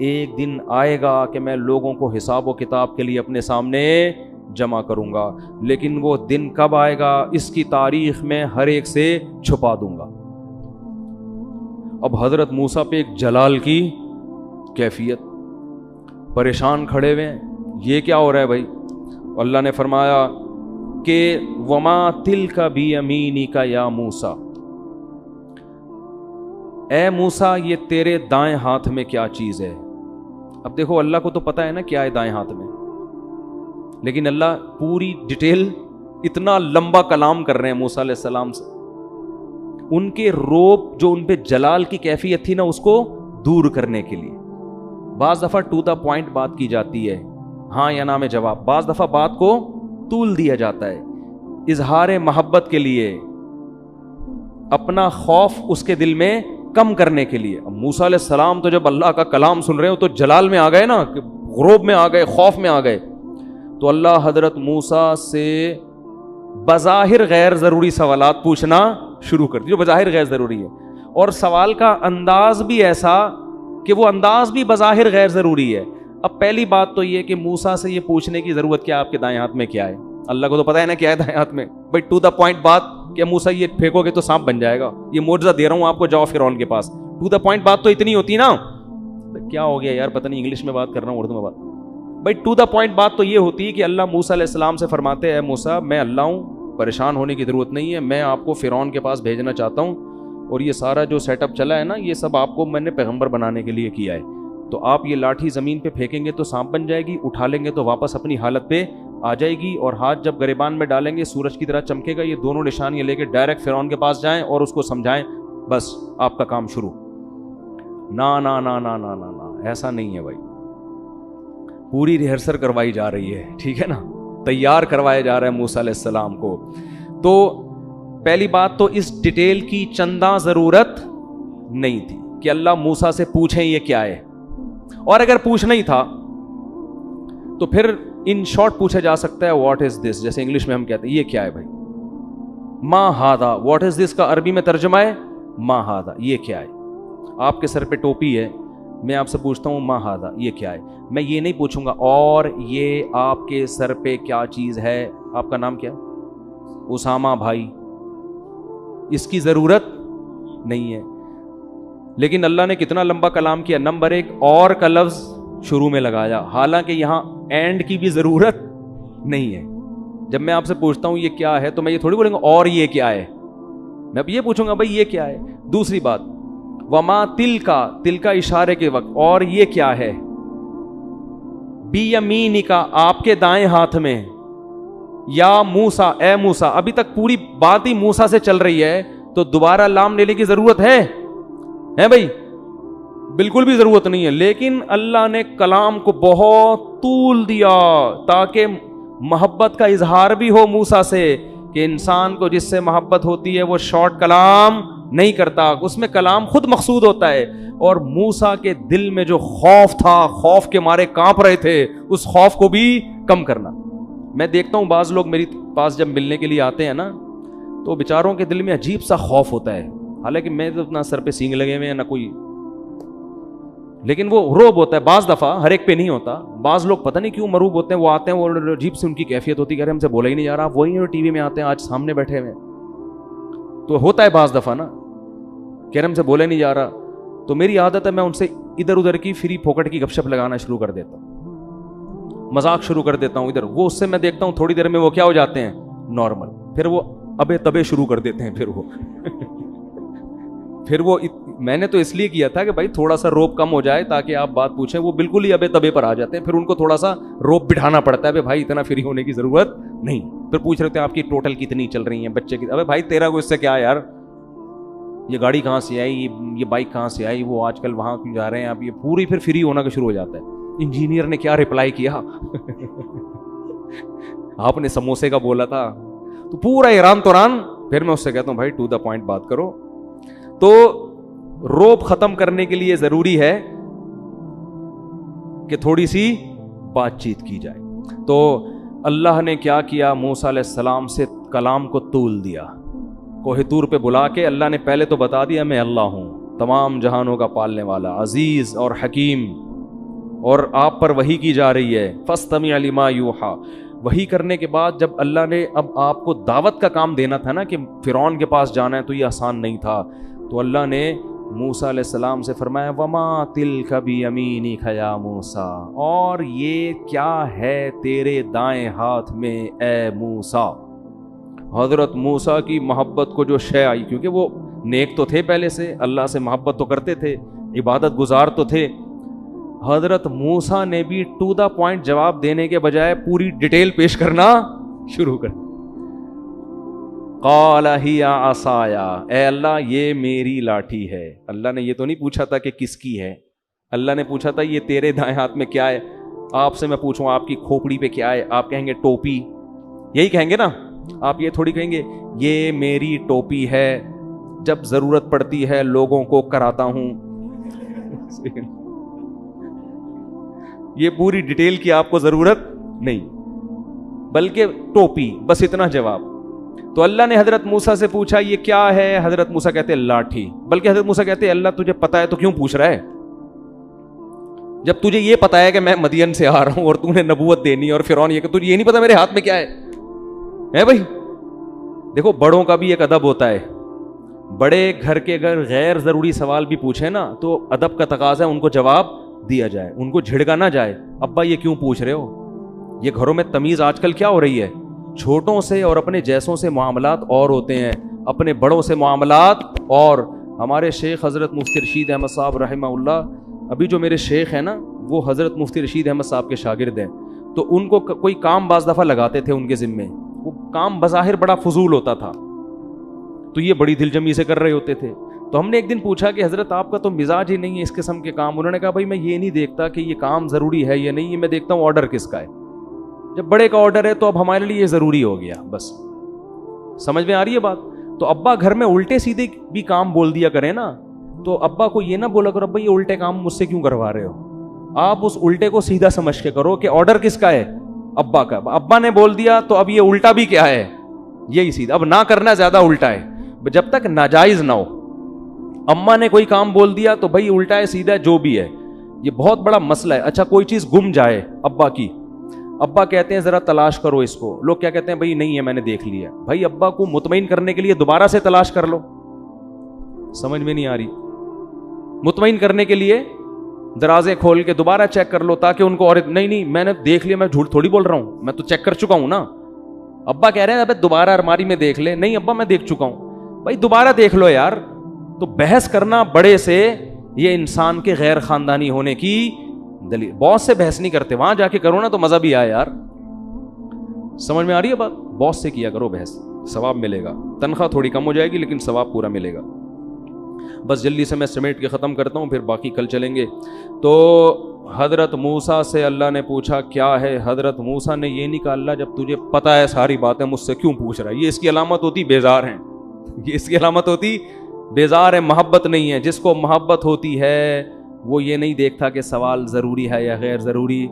ایک دن آئے گا کہ میں لوگوں کو حساب و کتاب کے لیے اپنے سامنے جمع کروں گا، لیکن وہ دن کب آئے گا اس کی تاریخ میں ہر ایک سے چھپا دوں گا۔ اب حضرت موسیٰ پہ ایک جلال کی کیفیت، پریشان کھڑے ہوئے ہیں، یہ کیا ہو رہا ہے بھائی؟ اللہ نے فرمایا کہ وما تلک بیمینک یا موسیٰ، اے موسیٰ یہ تیرے دائیں ہاتھ میں کیا چیز ہے؟ اب دیکھو اللہ کو تو پتا ہے نا کیا ہے دائیں ہاتھ میں، لیکن اللہ پوری ڈیٹیل، اتنا لمبا کلام کر رہے ہیں موسیٰ علیہ السلام سے، ان کے روب جو ان پہ جلال کی کیفیت تھی نا اس کو دور کرنے کے لیے۔ بعض دفعہ ٹو دا پوائنٹ بات کی جاتی ہے، ہاں یا نہ میں جواب، بعض دفعہ بات کو طول دیا جاتا ہے اظہار محبت کے لیے، اپنا خوف اس کے دل میں کم کرنے کے لیے۔ اب موسیٰ علیہ السلام تو جب اللہ کا کلام سن رہے ہو تو جلال میں آ گئے نا، غروب میں آ گئے، خوف میں آ گئے، تو اللہ حضرت موسیٰ سے بظاہر غیر ضروری سوالات پوچھنا شروع کر دی، جو بظاہر غیر ضروری ہے، اور سوال کا انداز بھی ایسا کہ وہ انداز بھی بظاہر غیر ضروری ہے۔ اب پہلی بات تو یہ کہ موسیٰ سے یہ پوچھنے کی ضرورت کیا آپ کے دائیں ہاتھ میں کیا ہے؟ اللہ کو تو پتا ہے نا کیا ہے دائیں ہاتھ میں، بھائی ٹو دا پوائنٹ بات کہ موسیٰ یہ پھینکو گے تو سانپ بن جائے گا، یہ معجزہ دے رہا ہوں آپ کو، جاؤ فرعون کے پاس، ٹو دا پوائنٹ بات تو اتنی ہوتی نا۔ کیا ہو گیا یار، پتہ نہیں انگلش میں بات کر رہا ہوں اردو میں بات، بھائی ٹو دا پوائنٹ بات تو یہ ہوتی ہے کہ اللہ موسیٰ علیہ السلام سے فرماتے ہیں موسیٰ میں اللہ ہوں، پریشان ہونے کی ضرورت نہیں ہے، میں آپ کو فرعون کے پاس بھیجنا چاہتا ہوں، اور یہ سارا جو سیٹ اپ چلا ہے نا یہ سب آپ کو میں نے پیغمبر بنانے کے لیے کیا ہے، تو آپ یہ لاٹھی زمین پہ پھینکیں گے تو سانپ بن جائے گی، اٹھا لیں گے تو واپس اپنی حالت پہ آ جائے گی، اور ہاتھ جب گریبان میں ڈالیں گے سورج کی طرح چمکے گا، یہ دونوں نشانیاں لے کے ڈائریکٹ فرعون کے پاس جائیں اور اس کو سمجھائیں، بس آپ کا کام شروع۔ نا نا نا نا نا نا نا، ایسا نہیں ہے بھائی، پوری ریہرسل کروائی جا رہی ہے، ٹھیک ہے نا، تیار کروایا جا رہا ہے موسیٰ علیہ السلام کو۔ تو پہلی بات تو اس ڈیٹیل کی چنداں ضرورت نہیں تھی کہ اللہ موسیٰ سے پوچھیں یہ کیا ہے، اور اگر پوچھنا ہی تھا تو پھر ان شارٹ پوچھا جا سکتا ہے واٹ از دس، جیسے انگلش میں ہم کہتے ہیں یہ کیا ہے بھائی، ما ہاذا، واٹ از دس کا عربی میں ترجمہ ہے ما ہاذا، یہ کیا ہے۔ آپ کے سر پہ ٹوپی ہے، میں آپ سے پوچھتا ہوں ما ہاذا یہ کیا ہے، میں یہ نہیں پوچھوں گا اور یہ آپ کے سر پہ کیا چیز ہے، آپ کا نام کیا ہے؟ اسامہ بھائی، اس کی ضرورت نہیں ہے۔ لیکن اللہ نے کتنا لمبا کلام کیا، نمبر ایک اور کا لفظ شروع میں لگایا، حالانکہ یہاں اینڈ کی بھی ضرورت نہیں ہے۔ جب میں آپ سے پوچھتا ہوں یہ کیا ہے تو میں یہ تھوڑی بولوں گا اور یہ کیا ہے، میں اب یہ پوچھوں گا بھائی یہ کیا ہے۔ دوسری بات وما تلکا اشارے کے وقت، اور یہ کیا ہے، بیمینکا آپ کے دائیں ہاتھ میں، یا موسیٰ اے موسیٰ، ابھی تک پوری بات ہی موسیٰ سے چل رہی ہے تو دوبارہ لام لینے کی ضرورت ہے بھائی؟ بالکل بھی ضرورت نہیں ہے، لیکن اللہ نے کلام کو بہت طول دیا تاکہ محبت کا اظہار بھی ہو موسیٰ سے، کہ انسان کو جس سے محبت ہوتی ہے وہ شارٹ کلام نہیں کرتا، اس میں کلام خود مقصود ہوتا ہے، اور موسیٰ کے دل میں جو خوف تھا، خوف کے مارے کانپ رہے تھے، اس خوف کو بھی کم کرنا۔ میں دیکھتا ہوں بعض لوگ میری پاس جب ملنے کے لیے آتے ہیں نا تو بیچاروں کے دل میں عجیب سا خوف ہوتا ہے، حالانکہ میں تو اپنا سر پہ سینگ لگے ہوئے ہیں نہ کوئی، لیکن وہ روب ہوتا ہے، بعض دفعہ ہر ایک پہ نہیں ہوتا، بعض لوگ پتہ نہیں کیوں مروب ہوتے ہیں، وہ آتے ہیں وہ عجیب سے ان کی کیفیت ہوتی ہے کہ ہم سے بولا ہی نہیں جا رہا، وہی ہیں ٹی وی میں آتے ہیں آج سامنے بیٹھے ہوئے، تو ہوتا ہے بعض دفعہ نا کہ ہم سے بولا ہی نہیں جا رہا، تو میری عادت ہے میں ان سے ادھر ادھر کی فری پھوکٹ کی گپ شپ لگانا شروع کر دیتا ہوں، مذاق شروع کر دیتا ہوں ادھر، وہ اس سے میں دیکھتا ہوں تھوڑی دیر میں وہ کیا ہو جاتے ہیں نارمل، پھر وہ ابے تبے شروع کر دیتے ہیں، پھر وہ میں نے تو اس لیے کیا تھا کہ بھائی تھوڑا سا روب کم ہو جائے تاکہ آپ بات پوچھیں، وہ بالکل ہی ابے تبے پر آ جاتے ہیں، پھر ان کو تھوڑا سا روب بٹھانا پڑتا ہے، بھائی اتنا فری ہونے کی ضرورت نہیں، پھر پوچھ رہے تھے آپ کی ٹوٹل کتنی چل رہی ہیں بچے کی، ابے بھائی تیرا کو اس سے کیا ہے یار، یہ گاڑی کہاں سے آئی، یہ بائک کہاں سے آئی، وہ آج کل وہاں کیوں جا رہے ہیں آپ، یہ پوری پھر فری ہونا کا شروع ہو جاتا ہے، انجینئر نے کیا رپلائی کیا آپ نے سموسے کا بولا تھا، تو پورا ایران توران، پھر میں اس سے کہتا ہوں بھائی ٹو دا پوائنٹ بات کرو۔ تو روب ختم کرنے کے لیے ضروری ہے کہ تھوڑی سی بات چیت کی جائے، تو اللہ نے کیا کیا، موسیٰ علیہ السلام سے کلام کو طول دیا، کوہ طور پہ بلا کے اللہ نے پہلے تو بتا دیا میں اللہ ہوں، تمام جہانوں کا پالنے والا، عزیز اور حکیم، اور آپ پر وحی کی جا رہی ہے. فاستمع لما یوحا. وحی کرنے کے بعد جب اللہ نے اب آپ کو دعوت کا کام دینا تھا نا کہ فرعون کے پاس جانا ہے، تو یہ آسان نہیں تھا. تو اللہ نے موسیٰ علیہ السلام سے فرمایا وما تلک بیمینک یا موسیٰ، اور یہ کیا ہے تیرے دائیں ہاتھ میں اے موسیٰ. حضرت موسیٰ کی محبت کو جو شے آئی، کیونکہ وہ نیک تو تھے پہلے سے، اللہ سے محبت تو کرتے تھے، عبادت گزار تو تھے. حضرت موسیٰ نے بھی ٹو دا پوائنٹ جواب دینے کے بجائے پوری ڈیٹیل پیش کرنا شروع کر. قال ہی عصایا، اے اللہ یہ میری لاٹھی ہے. اللہ نے یہ تو نہیں پوچھا تھا کہ کس کی ہے، اللہ نے پوچھا تھا یہ تیرے دائیں ہاتھ میں کیا ہے. آپ سے میں پوچھوں آپ کی کھوپڑی پہ کیا ہے، آپ کہیں گے ٹوپی، یہی کہیں گے نا. آپ یہ تھوڑی کہیں گے یہ میری ٹوپی ہے، جب ضرورت پڑتی ہے لوگوں کو کراتا ہوں. یہ پوری ڈیٹیل کی آپ کو ضرورت نہیں، بلکہ ٹوپی، بس اتنا جواب. تو اللہ نے حضرت موسیٰ سے پوچھا یہ کیا ہے، حضرت موسیٰ کہتے لاٹھی. بلکہ حضرت موسیٰ کہتے اللہ تجھے پتا ہے تو کیوں پوچھ رہا ہے، جب تجھے یہ پتا ہے کہ میں مدین سے آ رہا ہوں اور تو نے نبوت دینی ہے، اور فرعون یہ کہ تجھے یہ نہیں پتا میرے ہاتھ میں کیا ہے بھائی. دیکھو بڑوں کا بھی ایک ادب ہوتا ہے، بڑے گھر کے اگر غیر ضروری سوال بھی پوچھیں نا تو ادب کا تقاضا ہے ان کو جواب دیا جائے، ان کو جھڑکا نہ جائے. ابا یہ کیوں پوچھ رہے ہو، یہ گھروں میں تمیز آج کل کیا ہو رہی ہے، چھوٹوں سے اور اپنے جیسوں سے معاملات اور ہوتے ہیں، اپنے بڑوں سے معاملات اور. ہمارے شیخ حضرت مفتی رشید احمد صاحب رحمہ اللہ، ابھی جو میرے شیخ ہیں نا وہ حضرت مفتی رشید احمد صاحب کے شاگرد ہیں. تو ان کو کوئی کام بعض دفعہ لگاتے تھے ان کے ذمے، وہ کام بظاہر بڑا فضول ہوتا تھا تو یہ بڑی دل جمی سے کر رہے ہوتے تھے. تو ہم نے ایک دن پوچھا کہ حضرت آپ کا تو مزاج ہی نہیں ہے اس قسم کے کام. انہوں نے کہا بھائی میں یہ نہیں دیکھتا کہ یہ کام ضروری ہے یا نہیں، میں دیکھتا ہوں آرڈر کس کا ہے. جب بڑے کا آرڈر ہے تو اب ہمارے لیے یہ ضروری ہو گیا. بس سمجھ میں آ رہی ہے بات. تو ابا گھر میں الٹے سیدھے بھی کام بول دیا کریں نا، تو ابا کو یہ نہ بولا کرو ابا یہ الٹے کام مجھ سے کیوں کروا رہے ہو. آپ اس الٹے کو سیدھا سمجھ کے کرو کہ آرڈر کس کا ہے، ابا کا. ابا نے بول دیا تو اب یہ الٹا بھی کیا ہے، یہی سیدھا. اب نہ کرنا زیادہ الٹا ہے جب تک ناجائز نہ ہو. اماں نے کوئی کام بول دیا تو بھائی الٹا ہے سیدھا جو بھی ہے، یہ بہت بڑا مسئلہ ہے. اچھا کوئی چیز گم جائے ابا کی، ابا کہتے ہیں ذرا تلاش کرو اس کو، لوگ کیا کہتے ہیں بھائی نہیں ہے میں نے دیکھ لیا. بھائی ابا کو مطمئن کرنے کے لیے دوبارہ سے تلاش کر لو. سمجھ میں نہیں آ رہی. مطمئن کرنے کے لیے دروازے کھول کے دوبارہ چیک کر لو تاکہ ان کو اور نہیں میں نے دیکھ لیا، میں جھوٹ تھوڑی بول رہا ہوں، میں تو چیک کر چکا ہوں نا. ابا کہہ رہے ہیں ابے دوبارہ الماری میں دیکھ لے، نہیں ابا میں دیکھ چکا ہوں. بھائی دوبارہ دیکھ لو یار. تو بحث کرنا بڑے سے یہ انسان کے غیر خاندانی ہونے کی دلیل. باس سے بحث نہیں کرتے، وہاں جا کے کرو نا تو مزہ بھی آئے یار. سمجھ میں آ رہی ہے بات. باس سے کیا کرو بحث، ثواب ملے گا. تنخواہ تھوڑی کم ہو جائے گی لیکن ثواب پورا ملے گا. بس جلدی سے میں سمیٹ کے ختم کرتا ہوں، پھر باقی کل چلیں گے. تو حضرت موسیٰ سے اللہ نے پوچھا کیا ہے. حضرت موسیٰ نے یہ نہیں کہا اللہ جب تجھے پتا ہے ساری باتیں مجھ سے کیوں پوچھ رہا ہے. یہ اس کی علامت ہوتی بیزار ہیں، یہ اس کی علامت ہوتی بیزار ہے، محبت نہیں ہے. جس کو محبت ہوتی ہے وہ یہ نہیں دیکھتا کہ سوال ضروری ہے یا غیر ضروری،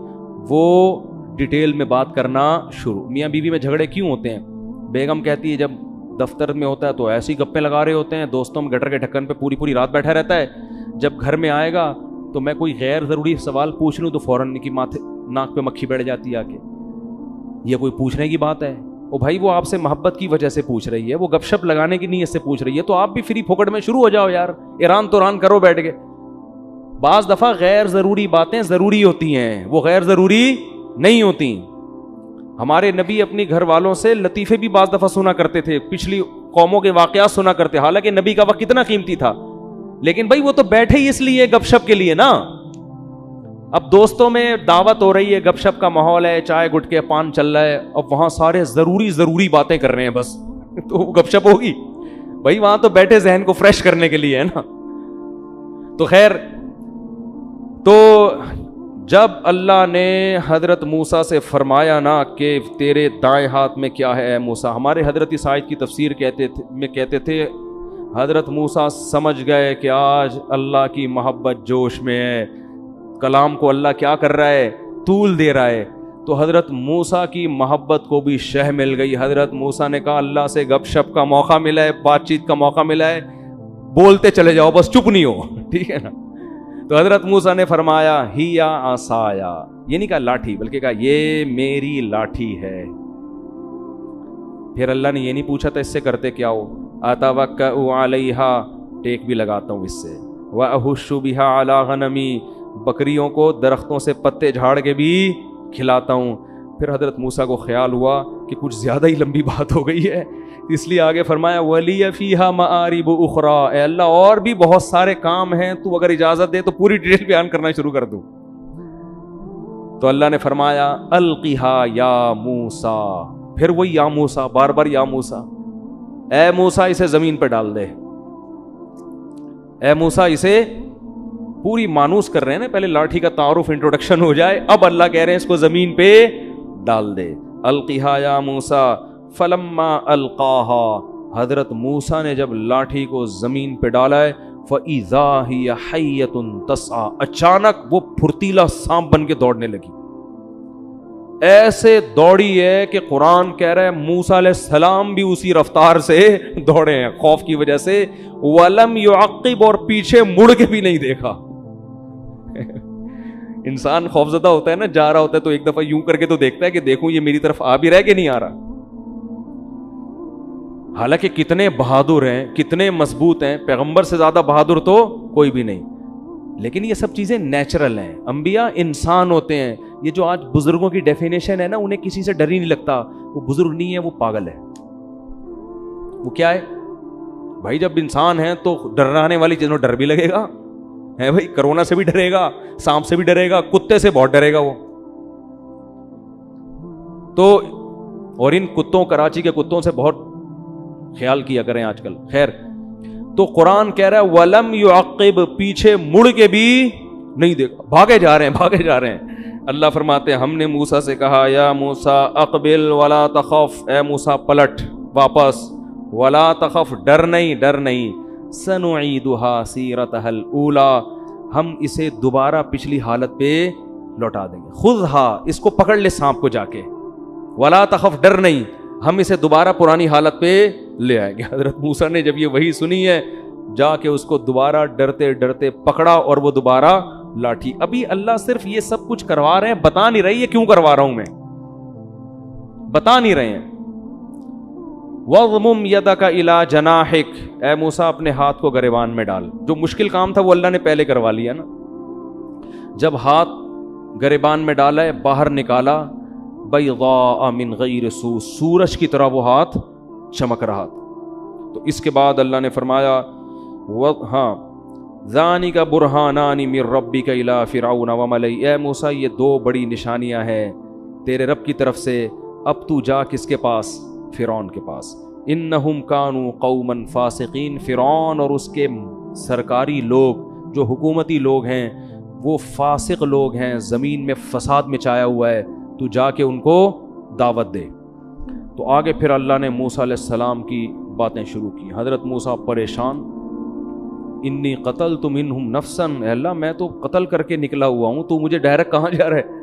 وہ ڈیٹیل میں بات کرنا شروع. میاں بیوی میں جھگڑے کیوں ہوتے ہیں؟ بیگم کہتی ہے جب دفتر میں ہوتا ہے تو ایسی گپیں لگا رہے ہوتے ہیں، دوستوں میں گٹر کے ڈھکن پہ پوری رات بیٹھا رہتا ہے. جب گھر میں آئے گا تو میں کوئی غیر ضروری سوال پوچھ لوں تو فوراً کی ماتھے ناک پہ مکھی بیٹھ جاتی ہے آ کے. یہ کوئی پوچھنے کی بات ہے؟ او بھائی وہ آپ سے محبت کی وجہ سے پوچھ رہی ہے، وہ گپ شپ لگانے کی نیت سے پوچھ رہی ہے. تو آپ بھی فری پھوکٹ میں شروع ہو جاؤ یار، ایران توران کرو بیٹھ کے. بعض دفعہ غیر ضروری باتیں ضروری ہوتی ہیں، وہ غیر ضروری نہیں ہوتی. ہمارے نبی اپنی گھر والوں سے لطیفے بھی بعض دفعہ سنا کرتے تھے، پچھلی قوموں کے واقعات سنا کرتے. حالانکہ نبی کا وقت کتنا قیمتی تھا، لیکن بھائی وہ تو بیٹھے ہی اس لیے گپ شپ کے لیے نا. اب دوستوں میں دعوت ہو رہی ہے، گپ شپ کا ماحول ہے، چائے گٹکے پان چل رہا ہے، اب وہاں سارے ضروری باتیں کر رہے ہیں بس تو گپ شپ ہوگی بھائی؟ وہاں تو بیٹھے ذہن کو فریش کرنے کے لیے ہے نا. تو خیر، تو جب اللہ نے حضرت موسیٰ سے فرمایا نا کہ تیرے دائیں ہاتھ میں کیا ہے اے موسیٰ، ہمارے حضرت اس آیت کی تفسیر کہتے تھے حضرت موسیٰ سمجھ گئے کہ آج اللہ کی محبت جوش میں ہے، کلام کو اللہ کیا کر رہا ہے، طول دے رہا ہے. تو حضرت موسیٰ کی محبت کو بھی شہ مل گئی. حضرت موسیٰ نے کہا اللہ سے گپ شپ کا موقع ملا ہے، بات چیت کا موقع ملا ہے، بولتے چلے جاؤ بس چپ نہیں ہو، ٹھیک ہے نا. تو حضرت موسیٰ نے فرمایا ہیا عصایا، یہ نہیں کہا لاٹھی، بلکہ کہا یہ میری لاٹھی ہے۔ پھر اللہ نے یہ نہیں پوچھا تھا اس سے کرتے کیا ہو، اتوکأ علیہا، ٹیک بھی لگاتا ہوں اس سے، واہش بہا علی غنمی، بکریوں کو درختوں سے پتے جھاڑ کے بھی کھلاتا ہوں۔ پھر حضرت موسیٰ کو خیال ہوا کہ کچھ زیادہ ہی لمبی بات ہو گئی ہے، اس لیے آگے فرمایا وَلِيَ فِيهَا مَآرِبُ أُخْرَى، اے اللہ اور بھی بہت سارے کام ہیں، تو اگر اجازت دے تو پوری ڈیٹیل بیان کرنا شروع کر دوں۔ تو اللہ نے فرمایا القِھَا یا موسیٰ، پھر وہی یا موسیٰ، بار بار یا موسیٰ، اے موسیٰ اسے زمین پہ ڈال دے، اے موسیٰ اسے پوری مانوس کر رہے ہیں نا، پہلے لاٹھی کا تعارف انٹروڈکشن ہو جائے، اب اللہ کہہ رہے ہیں اس کو زمین پہ ڈال دے۔ القِھَا یا موسیٰ فلما القاها، حضرت موسیٰ نے جب لاٹھی کو زمین پہ ڈالا ہے، فَإِذَا هِيَ حَيَّةٌ تَسْعَىٰ، اچانک وہ پھرتیلا سانپ بن کے دوڑنے لگی، ایسے دوڑی ہے کہ قرآن کہہ رہا ہے موسیٰ علیہ السلام بھی اسی رفتار سے دوڑے ہیں خوف کی وجہ سے، وَلَمْ يُعَقِّبْ، اور پیچھے مڑ کے بھی نہیں دیکھا۔ انسان خوفزدہ ہوتا ہے نا، جا رہا ہوتا ہے تو ایک دفعہ یوں کر کے تو دیکھتا ہے کہ دیکھوں یہ میری طرف آ بھی رہا ہے کہ نہیں آ رہا۔ حالانکہ کتنے بہادر ہیں، کتنے مضبوط ہیں، پیغمبر سے زیادہ بہادر تو کوئی بھی نہیں، لیکن یہ سب چیزیں نیچرل ہیں، انبیاء انسان ہوتے ہیں۔ یہ جو آج بزرگوں کی ڈیفینیشن ہے نا، انہیں کسی سے ڈر ہی نہیں لگتا، وہ بزرگ نہیں ہے، وہ پاگل ہے۔ وہ کیا ہے بھائی، جب انسان ہے تو ڈرانے والی چیزوں ڈر بھی لگے گا، ہے بھائی، کرونا سے بھی ڈرے گا، سانپ سے بھی ڈرے گا، کتے سے بہت ڈرے گا وہ تو، اور ان کتوں، کراچی کے کتوں سے بہت خیال کیا کریں آج کل۔ خیر، تو قرآن کہہ رہا ہے وَلَمْ يُعَقِّبْ، پیچھے مڑ کے بھی نہیں دیکھا، بھاگے جا رہے ہیں، بھاگے جا رہے ہیں۔ اللہ فرماتے ہیں ہم نے موسیٰ سے کہا یا موسیٰ اقبل ولا تخف، اے موسیٰ پلٹ واپس، ولا تخف، ڈر نہیں، ڈر نہیں، سنعیدها سیرتها الاولی، ہم اسے دوبارہ پچھلی حالت پہ لوٹا دیں گے۔ خذها، اس کو پکڑ لے سانپ کو جا کے، ولا تخف، ڈر نہیں، ہم اسے دوبارہ پرانی حالت پہ لے آئیں گے۔ حضرت موسیٰ نے جب یہ وحی سنی ہے، جا کے اس کو دوبارہ ڈرتے ڈرتے پکڑا، اور وہ دوبارہ لاٹھی۔ ابھی اللہ صرف یہ سب کچھ کروا رہے ہیں، بتا نہیں رہے یہ کیوں کروا رہا ہوں میں، بتا نہیں رہے ہیں۔ وَضْمُمْ يَدَكَ إِلَىٰ جَنَاحِكَ، اے موسیٰ اپنے ہاتھ کو گریبان میں ڈال۔ جو مشکل کام تھا وہ اللہ نے پہلے کروا لیا نا، جب ہاتھ گریبان میں ڈالا ہے، باہر نکالا، بَيْضَاءَ مِنْ غَيْرِ سُوءٍ، سورج کی طرح وہ ہاتھ چمک رہا تھا۔ تو اس کے بعد اللہ نے فرمایا ہاں ذَانِكَ بُرْهَانَانِ مِن رَبِّكَ إِلَىٰ فِرْعَوْنَ وَمَلَئِهِ، اے موسیٰ یہ دو بڑی نشانیاں ہیں تیرے رب کی طرف سے، اب تو جا کس کے پاس؟ فرعون کے پاس۔ انہم کانوا قوما فاسقین، فرعون اور اس کے سرکاری لوگ جو حکومتی لوگ ہیں وہ فاسق لوگ ہیں، زمین میں فساد مچایا ہوا ہے، تو جا کے ان کو دعوت دے۔ تو آگے پھر اللہ نے موسیٰ علیہ السلام کی باتیں شروع کی۔ حضرت موسیٰ پریشان، انی قتلت منہم نفسا، اے اللہ میں تو قتل کر کے نکلا ہوا ہوں، تو مجھے ڈائریکٹ کہاں جا رہا ہے؟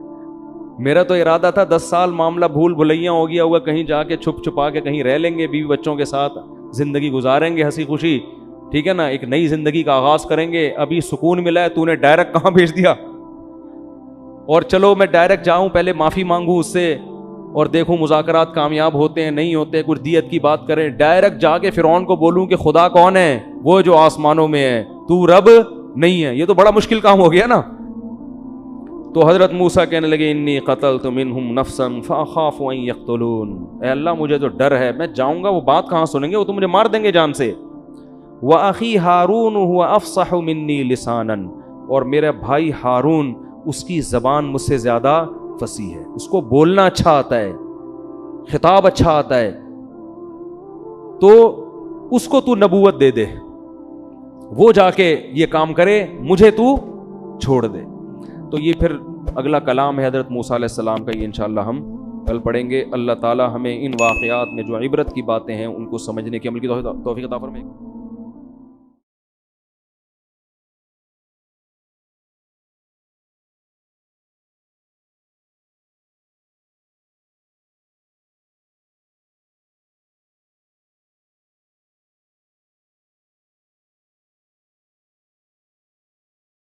میرا تو ارادہ تھا 10 سال معاملہ بھول بھلیاں ہو گیا ہوگا، کہیں جا کے چھپ چھپا کے کہیں رہ لیں گے، بیوی بچوں کے ساتھ زندگی گزاریں گے ہنسی خوشی، ٹھیک ہے نا، ایک نئی زندگی کا آغاز کریں گے، ابھی سکون ملا ہے، تو نے ڈائریکٹ کہاں بھیج دیا؟ اور چلو میں ڈائریکٹ جاؤں، پہلے معافی مانگوں اس سے اور دیکھوں مذاکرات کامیاب ہوتے ہیں نہیں ہوتے، کچھ دیت کی بات کریں، ڈائریکٹ جا کے فرعون کو بولوں کہ خدا کون ہے؟ وہ جو آسمانوں میں ہے، تو رب نہیں ہے، یہ تو بڑا مشکل کام ہو گیا نا۔ تو حضرت موسیٰ کہنے لگے انی قتلت منہم نفسا فاخاف ان یقتلون، اے اللہ مجھے تو ڈر ہے، میں جاؤں گا وہ بات کہاں سنیں گے، وہ تو مجھے مار دیں گے جان سے۔ وَأَخِي ہارون هُوَ أَفْصَحُ مِنِّي لِسَانًا، اور میرا بھائی ہارون اس کی زبان مجھ سے زیادہ فصیح ہے، اس کو بولنا اچھا آتا ہے، خطاب اچھا آتا ہے، تو اس کو تو نبوت دے دے، وہ جا کے یہ کام کرے، مجھے تو چھوڑ دے۔ تو یہ پھر اگلا کلام ہے حضرت موسیٰ علیہ السلام کا، یہ انشاءاللہ ہم کل پڑھیں گے۔ اللہ تعالی ہمیں ان واقعات میں جو عبرت کی باتیں ہیں ان کو سمجھنے کی، عمل کی توفیق عطا فرمائے۔